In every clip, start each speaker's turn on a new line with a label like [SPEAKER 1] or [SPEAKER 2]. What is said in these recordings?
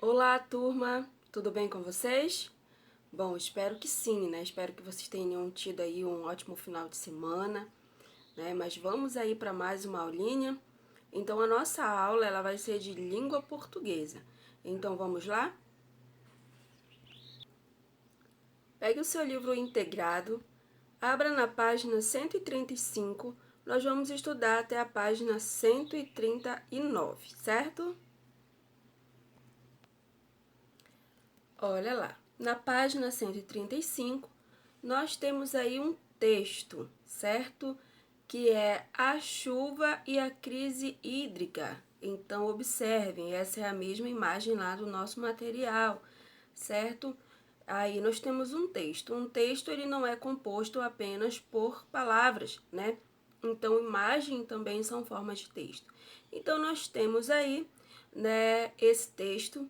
[SPEAKER 1] Olá, turma! Tudo bem com vocês? Bom, espero que sim, né? Espero que vocês tenham tido aí um ótimo final de semana, né? Mas vamos aí para mais uma aulinha. Então, a nossa aula, ela vai ser de língua portuguesa. Então, vamos lá? Pegue o seu livro integrado, abra na página 135, nós vamos estudar até a página 139, certo? Olha lá, na página 135, nós temos aí um texto, certo? Que é a chuva e a crise hídrica. Então, observem, essa é a mesma imagem lá do nosso material, certo? Aí nós temos um texto. Um texto, ele não é composto apenas por palavras, né? Então, imagem também são formas de texto. Então, nós temos aí, né, esse texto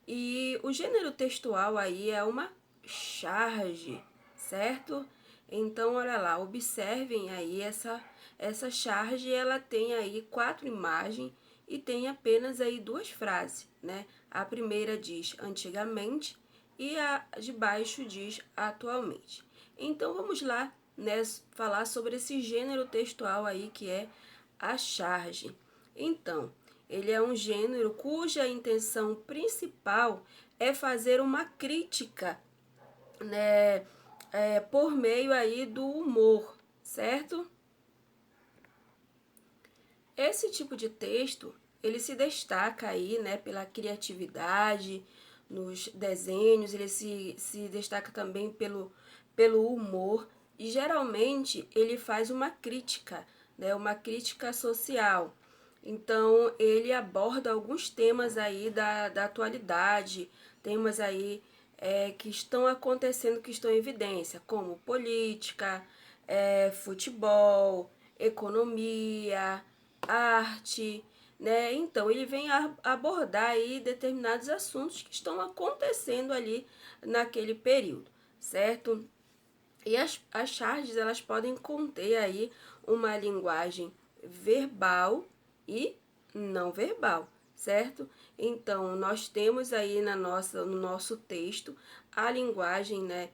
[SPEAKER 1] e o gênero textual aí é uma charge, certo? Então, olha lá, observem aí essa charge, ela tem aí 4 imagens e tem apenas aí 2 frases, né? A primeira diz antigamente e a de baixo diz atualmente. Então, vamos lá, né, falar sobre esse gênero textual aí que é a charge. Então, ele é um gênero cuja intenção principal é fazer uma crítica, né, por meio aí do humor, certo? Esse tipo de texto, ele se destaca aí, né, pela criatividade nos desenhos, ele se destaca também pelo humor e geralmente ele faz uma crítica, né, uma crítica social. Então, ele aborda alguns temas aí da atualidade, temas aí que estão acontecendo, que estão em evidência, como política, futebol, economia, arte, né? Então, ele vem abordar aí determinados assuntos que estão acontecendo ali naquele período, certo? E as charges, elas podem conter aí uma linguagem verbal e não verbal, certo? Então, nós temos aí no nosso texto a linguagem, né,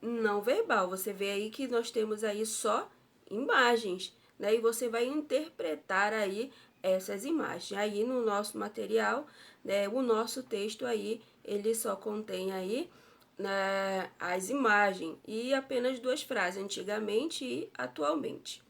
[SPEAKER 1] não verbal. Você vê aí que nós temos aí só imagens, né? E você vai interpretar aí essas imagens. Aí no nosso material, né, o nosso texto aí, ele só contém aí, né, as imagens e apenas 2 frases, antigamente e atualmente.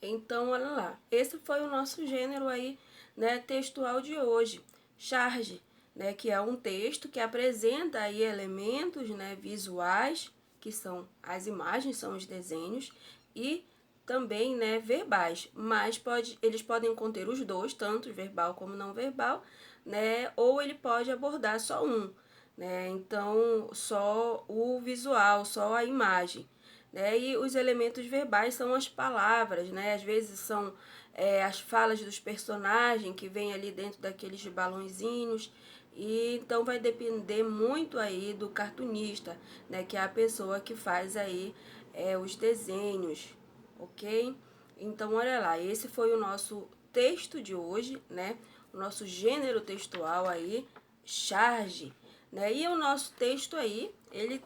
[SPEAKER 1] Então, olha lá, esse foi o nosso gênero aí, né, textual de hoje, charge, né, que é um texto que apresenta aí elementos, né, visuais, que são as imagens, são os desenhos, e também, né, verbais, mas eles podem conter os dois, tanto verbal como não verbal, né, ou ele pode abordar só um, né, então só o visual, só a imagem. Né? E os elementos verbais são as palavras, né? Às vezes são as falas dos personagens que vêm ali dentro daqueles balãozinhos. E então vai depender muito aí do cartunista, né? Que é a pessoa que faz aí os desenhos, ok? Então, olha lá, esse foi o nosso texto de hoje, né? O nosso gênero textual aí, charge, né? E o nosso texto aí, ele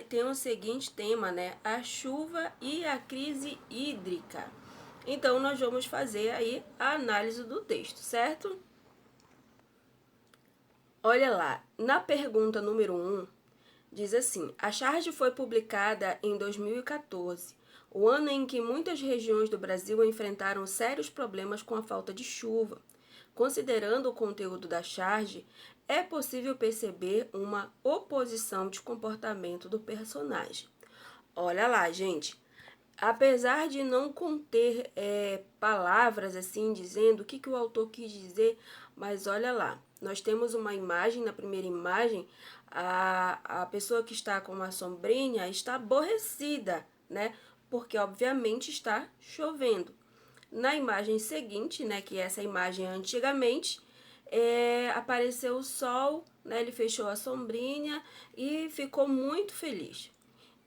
[SPEAKER 1] tem o seguinte tema, né? A chuva e a crise hídrica. Então, nós vamos fazer aí a análise do texto, certo? Olha lá, na pergunta número 1, diz assim: a charge foi publicada em 2014, o ano em que muitas regiões do Brasil enfrentaram sérios problemas com a falta de chuva. Considerando o conteúdo da charge, é possível perceber uma oposição de comportamento do personagem. Olha lá, gente. Apesar de não conter palavras assim dizendo o que o autor quis dizer, mas olha lá, nós temos uma imagem, na primeira imagem, a pessoa que está com uma sombrinha está aborrecida, né? Porque obviamente está chovendo. Na imagem seguinte, né, que essa imagem antigamente, apareceu o sol, né, ele fechou a sombrinha e ficou muito feliz.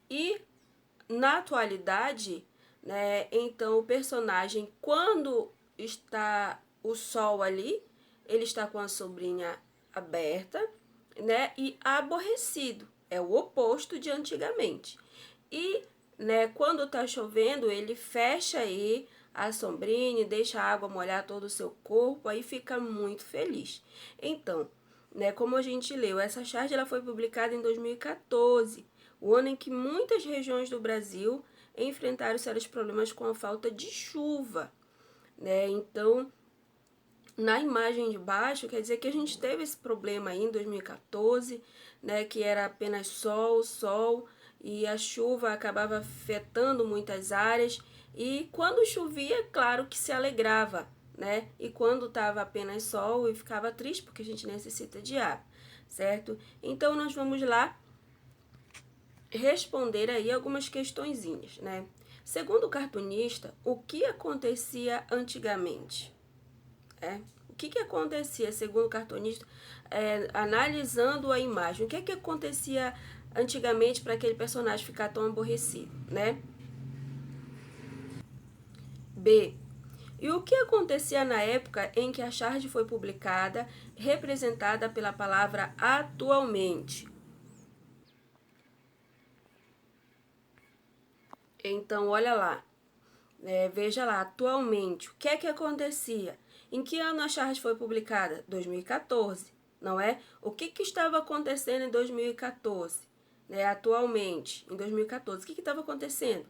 [SPEAKER 1] E na atualidade, né, então o personagem, quando está o sol ali, ele está com a sombrinha aberta, né, e aborrecido. É o oposto de antigamente. E, né, quando está chovendo, ele fecha aí a sombrinha e deixa a água molhar todo o seu corpo, aí fica muito feliz. Então, né, como a gente leu, essa charge ela foi publicada em 2014, o ano em que muitas regiões do Brasil enfrentaram sérios problemas com a falta de chuva, né? Então, na imagem de baixo, quer dizer que a gente teve esse problema aí em 2014, né, que era apenas sol, sol, e a chuva acabava afetando muitas áreas, e quando chovia, claro que se alegrava, né? E quando estava apenas sol, e ficava triste porque a gente necessita de ar, certo? Então nós vamos lá responder aí algumas questõezinhas, né? Segundo o cartunista, o que acontecia antigamente? O que acontecia, segundo o cartunista, analisando a imagem? O que acontecia antigamente para aquele personagem ficar tão aborrecido, né? B. E o que acontecia na época em que a charge foi publicada, representada pela palavra atualmente? Então, olha lá. Veja lá, atualmente, o que é que acontecia? Em que ano a charge foi publicada? 2014, não é? O que estava acontecendo em 2014? Né, atualmente, em 2014, o que estava acontecendo?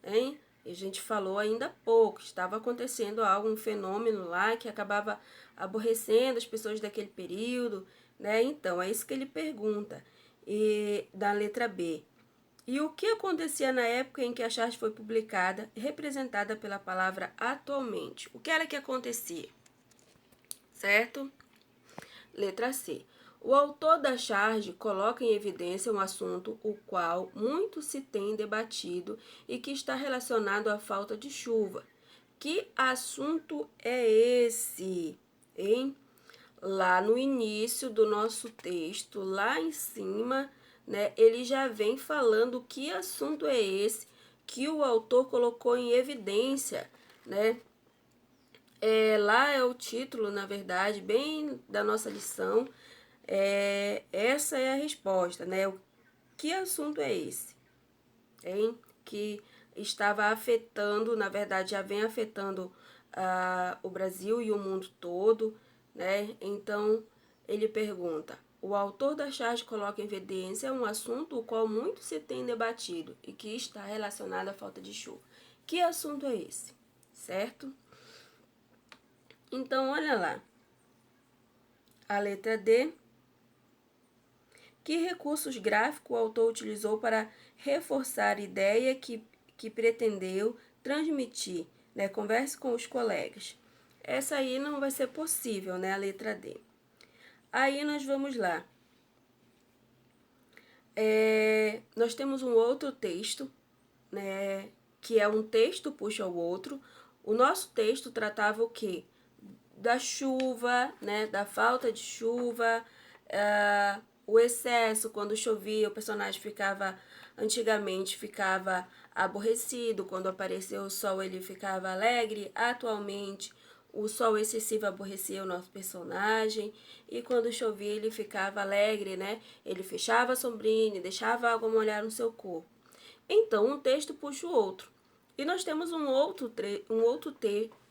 [SPEAKER 1] Hein? E a gente falou ainda há pouco, estava acontecendo algo, um fenômeno lá que acabava aborrecendo as pessoas daquele período, né? Então, é isso que ele pergunta. E da letra B. E o que acontecia na época em que a charge foi publicada, representada pela palavra atualmente? O que era que acontecia? Certo? Letra C. O autor da charge coloca em evidência um assunto o qual muito se tem debatido e que está relacionado à falta de chuva. Que assunto é esse, hein? Lá no início do nosso texto, lá em cima, né, ele já vem falando que assunto é esse que o autor colocou em evidência, né? Lá é o título, na verdade, bem da nossa lição. Essa é a resposta, né? Que assunto é esse, hein? Que estava afetando, na verdade, já vem afetando o Brasil e o mundo todo, né? Então, ele pergunta: o autor da charge coloca em evidência um assunto o qual muito se tem debatido e que está relacionado à falta de chuva. Que assunto é esse? Certo? Então, olha lá. A letra D. Que recursos gráficos o autor utilizou para reforçar a ideia que pretendeu transmitir, né? Converse com os colegas. Essa aí não vai ser possível, né? A letra D. Aí nós vamos lá. Nós temos um outro texto, né? Que é um texto puxa o outro. O nosso texto tratava o quê? Da chuva, né? Da falta de chuva, o excesso, quando chovia, o personagem antigamente ficava aborrecido, quando apareceu o sol ele ficava alegre, atualmente o sol excessivo aborrecia o nosso personagem, e quando chovia ele ficava alegre, né? Ele fechava a sombrinha, deixava a água molhar no seu corpo. Então, um texto puxa o outro. E nós temos um outro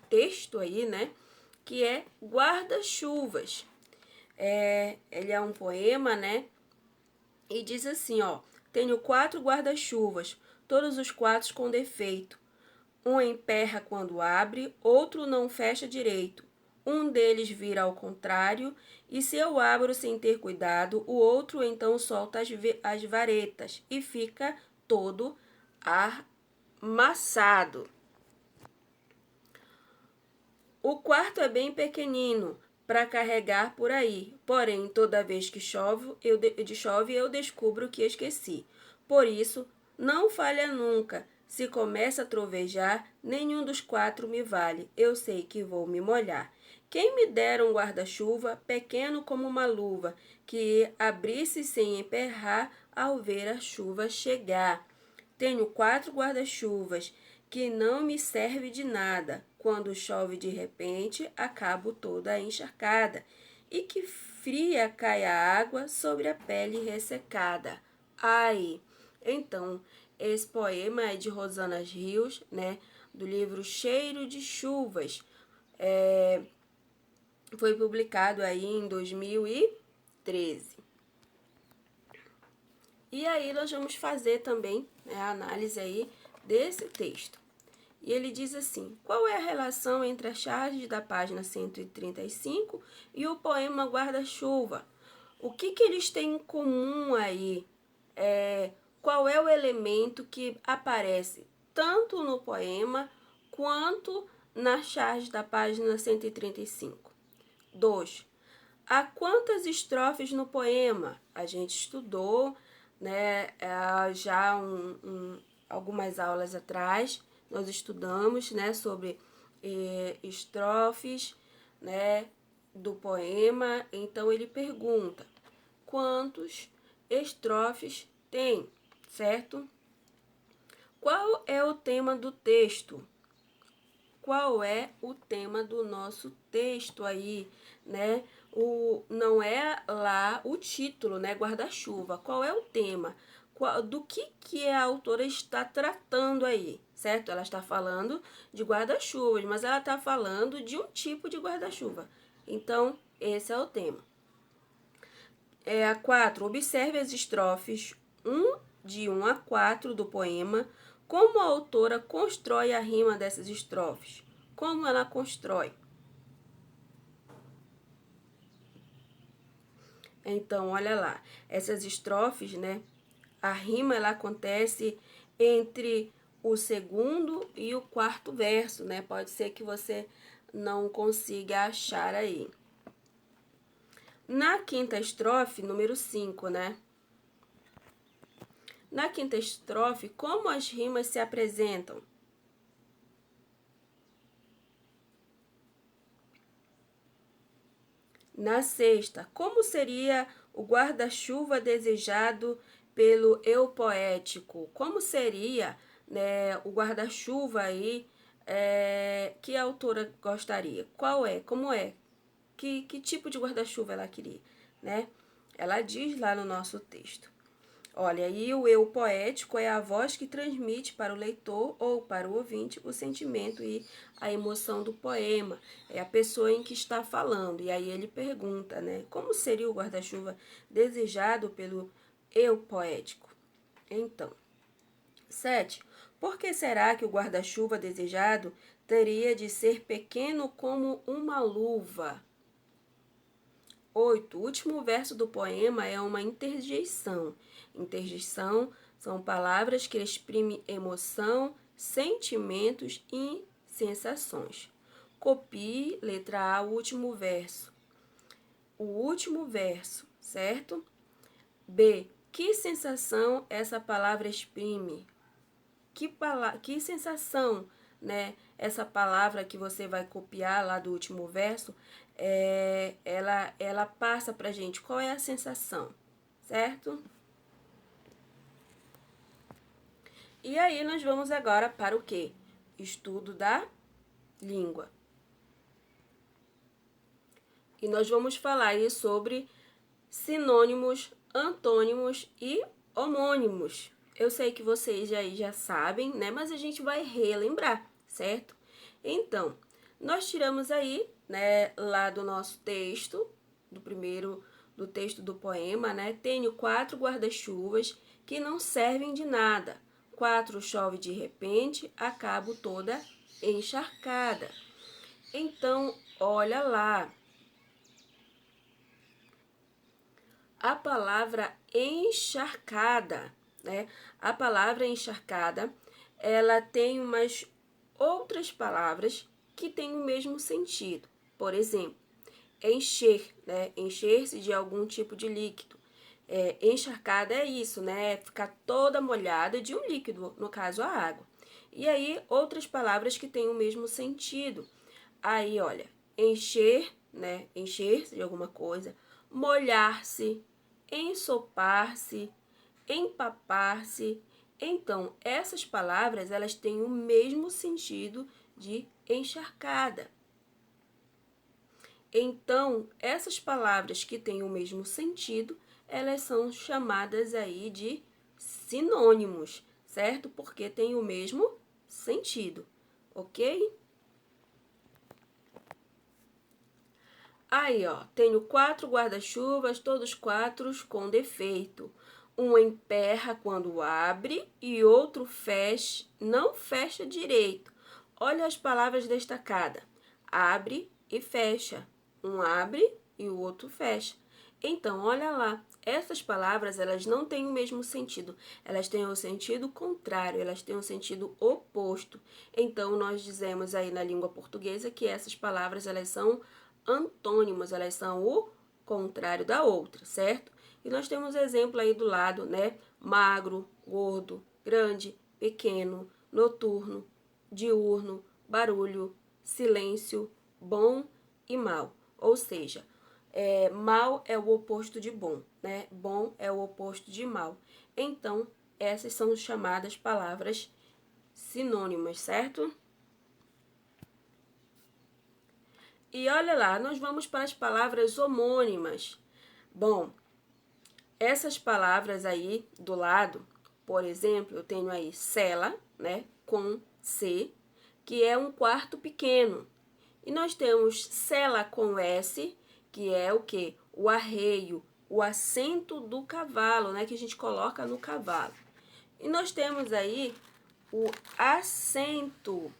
[SPEAKER 1] texto aí, né? Que é Guarda-Chuvas. Ele é um poema, né? E diz assim, ó: tenho 4 guarda-chuvas, todos os 4 com defeito. Um emperra quando abre, outro não fecha direito. Um deles vira ao contrário, e se eu abro sem ter cuidado, o outro então solta as varetas e fica todo amassado. O quarto é bem pequenino para carregar por aí, porém, toda vez que chove, eu descubro que esqueci. Por isso, não falha nunca. Se começa a trovejar, nenhum dos 4 me vale. Eu sei que vou me molhar. Quem me dera um guarda-chuva, pequeno como uma luva, que abrisse sem emperrar ao ver a chuva chegar. Tenho 4 guarda-chuvas, que não me serve de nada. quando chove de repente, acabo toda encharcada, e que fria cai a água sobre a pele ressecada. Ai! Então, esse poema é de Rosana Rios, né, do livro Cheiro de Chuvas. Foi publicado aí em 2013. E aí nós vamos fazer também, né, a análise aí desse texto. E ele diz assim: qual é a relação entre as charges da página 135 e o poema Guarda-Chuva? O que eles têm em comum aí? Qual é o elemento que aparece tanto no poema quanto na charge da página 135? 2. Há quantas estrofes no poema? A gente estudou, né, já algumas aulas atrás, nós estudamos, né, sobre estrofes, né, do poema. Então ele pergunta: quantos estrofes tem, certo? Qual é o tema do texto? Qual é o tema do nosso texto aí, né? Não é lá o título, né? Guarda-chuva. Qual é o tema? Do que a autora está tratando aí, certo? Ela está falando de guarda-chuvas, mas ela está falando de um tipo de guarda-chuva. Então, esse é o tema. 4. Observe as estrofes de 1 a 4 do poema. Como a autora constrói a rima dessas estrofes? Como ela constrói? Então, olha lá, essas estrofes, né? A rima ela acontece entre o segundo e o quarto verso, né? Pode ser que você não consiga achar aí. Na quinta estrofe, número 5, né? Na quinta estrofe, como as rimas se apresentam? Na sexta, como seria o guarda-chuva desejado pelo eu poético? Como seria, né, o guarda-chuva aí que a autora gostaria? Qual é? Como é? Que tipo de guarda-chuva ela queria, né? Ela diz lá no nosso texto. Olha, aí o eu poético é a voz que transmite para o leitor ou para o ouvinte o sentimento e a emoção do poema. É a pessoa em que está falando. E aí ele pergunta, né? Como seria o guarda-chuva desejado pelo eu poético? Então, 7. Por que será que o guarda-chuva desejado teria de ser pequeno como uma luva? 8. O último verso do poema é uma interjeição. Interjeição são palavras que exprimem emoção, sentimentos e sensações. Copie, letra A, o último verso. O último verso, certo? B. Que sensação essa palavra exprime? Que sensação, né? Essa palavra que você vai copiar lá do último verso, ela passa pra gente. Qual é a sensação, certo? E aí nós vamos agora para o quê? Estudo da língua. E nós vamos falar aí sobre sinônimos, antônimos e homônimos. Eu sei que vocês aí já sabem, né? Mas a gente vai relembrar, certo? Então, nós tiramos aí, né, lá do nosso texto, do texto do poema, né? Tenho 4 guarda-chuvas que não servem de nada. 4 chove de repente, acabo toda encharcada. Então, olha lá. A palavra encharcada, né? A palavra encharcada, ela tem umas outras palavras que têm o mesmo sentido. Por exemplo, encher, né? Encher-se de algum tipo de líquido. Encharcada é isso, né? Ficar toda molhada de um líquido, no caso a água. E aí, outras palavras que têm o mesmo sentido. Aí, olha, encher, né? Encher-se de alguma coisa, molhar-se, ensopar-se, empapar-se. Então, essas palavras, elas têm o mesmo sentido de encharcada. Então, essas palavras que têm o mesmo sentido, elas são chamadas aí de sinônimos, certo? Porque tem o mesmo sentido, ok? Aí, ó, tenho 4 guarda-chuvas, todos 4 com defeito. Um emperra quando abre e outro fecha, não fecha direito. Olha as palavras destacadas. Abre e fecha. Um abre e o outro fecha. Então, olha lá, essas palavras, elas não têm o mesmo sentido. Elas têm o sentido contrário, elas têm o sentido oposto. Então, nós dizemos aí na língua portuguesa que essas palavras, elas são antônimos, elas são o contrário da outra, certo? E nós temos exemplo aí do lado, né? Magro, gordo, grande, pequeno, noturno, diurno, barulho, silêncio, bom e mal. Ou seja, mal é o oposto de bom, né? Bom é o oposto de mal. Então, essas são chamadas palavras sinônimas, certo? E olha lá, nós vamos para as palavras homônimas. Bom, essas palavras aí do lado, por exemplo, eu tenho aí cela, né, com C, que é um quarto pequeno. E nós temos cela com S, que é o quê? O arreio, o assento do cavalo, né, que a gente coloca no cavalo. E nós temos aí o assento,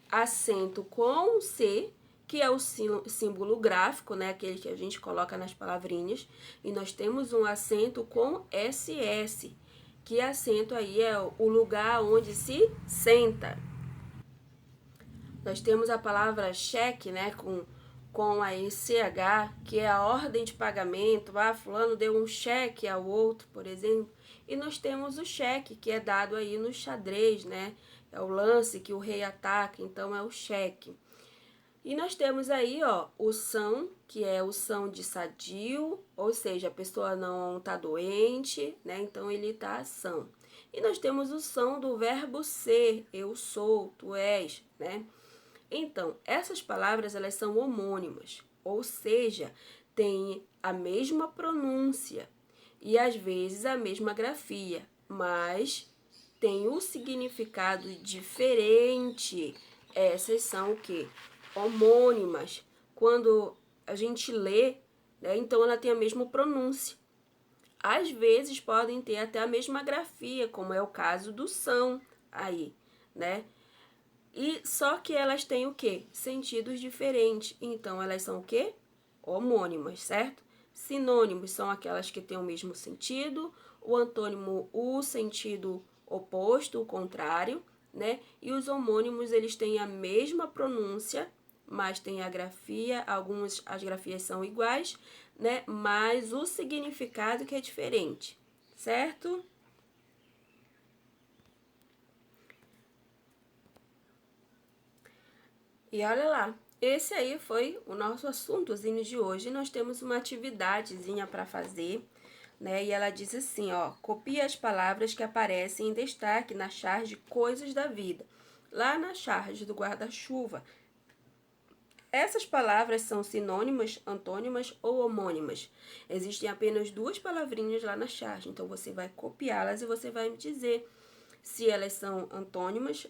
[SPEAKER 1] acento com C, que é o símbolo gráfico, né, aquele que a gente coloca nas palavrinhas, e nós temos um acento com SS, que acento aí é o lugar onde se senta. Nós temos a palavra cheque, né, com aí CH, que é a ordem de pagamento. Fulano deu um cheque ao outro, por exemplo. E nós temos o cheque, que é dado aí no xadrez, né? É o lance que o rei ataca, então é o cheque. E nós temos aí, ó, o são, que é o são de sadio, ou seja, a pessoa não tá doente, né? Então ele tá são. E nós temos o são do verbo ser, eu sou, tu és, né? Então, essas palavras, elas são homônimas, ou seja, têm a mesma pronúncia e às vezes a mesma grafia, mas tem um significado diferente. Essas são o quê? Homônimas. Quando a gente lê, né, então ela tem a mesma pronúncia. Às vezes podem ter até a mesma grafia, como é o caso do são aí, né? E só que elas têm o quê? Sentidos diferentes. Então elas são o quê? Homônimas, certo? Sinônimos são aquelas que têm o mesmo sentido, o antônimo, o sentido oposto, o contrário, né? E os homônimos, eles têm a mesma pronúncia, mas tem a grafia, algumas as grafias são iguais, né? Mas o significado que é diferente, certo? E olha lá, esse aí foi o nosso assuntozinho de hoje. Nós temos uma atividadezinha para fazer, né? E ela diz assim, ó, copia as palavras que aparecem em destaque na charge Coisas da Vida, lá na charge do guarda-chuva. Essas palavras são sinônimas, antônimas ou homônimas. Existem apenas 2 palavrinhas lá na charge, então você vai copiá-las e você vai me dizer se elas são antônimas,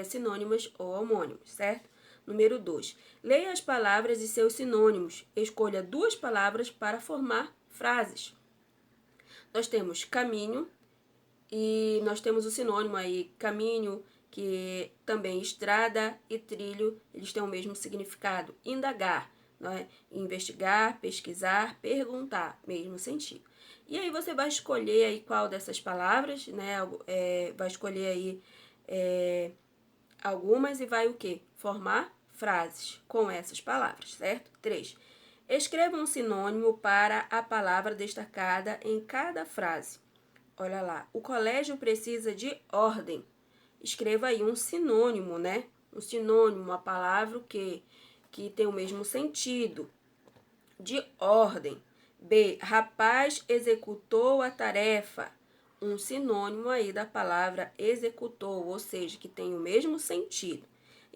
[SPEAKER 1] sinônimas ou homônimas, certo? Número 2. Leia as palavras e seus sinônimos. Escolha 2 palavras para formar frases. Nós temos caminho e nós temos o sinônimo aí, caminho, que também estrada e trilho, eles têm o mesmo significado. Indagar, né? Investigar, pesquisar, perguntar, mesmo sentido. E aí você vai escolher aí qual dessas palavras, né? Vai escolher aí algumas e vai o quê? Formar frases com essas palavras, certo? 3. Escreva um sinônimo para a palavra destacada em cada frase. Olha lá, o colégio precisa de ordem. Escreva aí um sinônimo, né? Um sinônimo, uma palavra que tem o mesmo sentido. De ordem. B. Rapaz executou a tarefa. Um sinônimo aí da palavra executou, ou seja, que tem o mesmo sentido.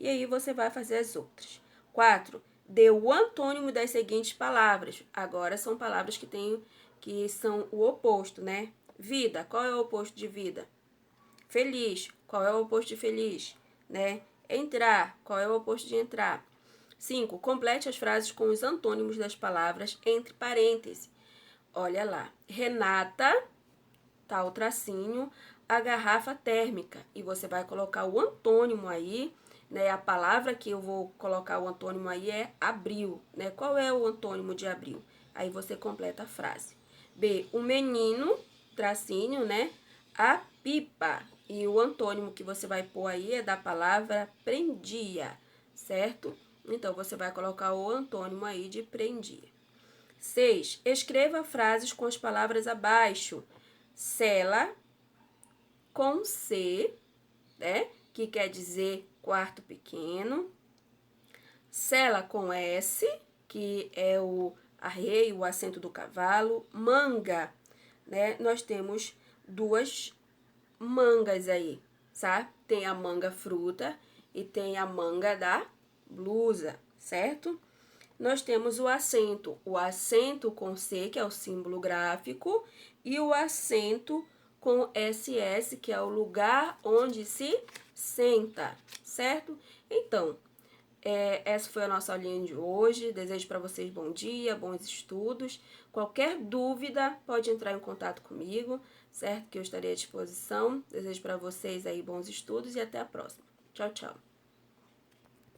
[SPEAKER 1] e aí você vai fazer as outras. 4. Dê o antônimo das seguintes palavras. Agora são palavras que são o oposto, né? Vida, qual é o oposto de vida? Feliz, qual é o oposto de feliz? Né? Entrar, qual é o oposto de entrar? 5. Complete as frases com os antônimos das palavras entre parênteses. Olha lá. Renata, tá o tracinho, a garrafa térmica. E você vai colocar o antônimo aí, né? A palavra que eu vou colocar o antônimo aí é abril, né? Qual é o antônimo de abril? Aí você completa a frase. B. O menino, tracinho, né? A pipa. E o antônimo que você vai pôr aí é da palavra prendia, certo? Então, você vai colocar o antônimo aí de prendia. 6. Escreva frases com as palavras abaixo. Cela, com C, né? Que quer dizer quarto pequeno. Cela com S, que é o arreio, o acento do cavalo. Manga, né? Nós temos duas mangas aí, sabe? Tem a manga fruta e tem a manga da blusa, certo? Nós temos o acento com C, que é o símbolo gráfico, e o acento com SS, que é o lugar onde se senta, certo? Então, essa foi a nossa aulinha de hoje. Desejo para vocês bom dia, bons estudos. Qualquer dúvida, pode entrar em contato comigo, certo? Que eu estarei à disposição. Desejo para vocês aí bons estudos e até a próxima. Tchau, tchau.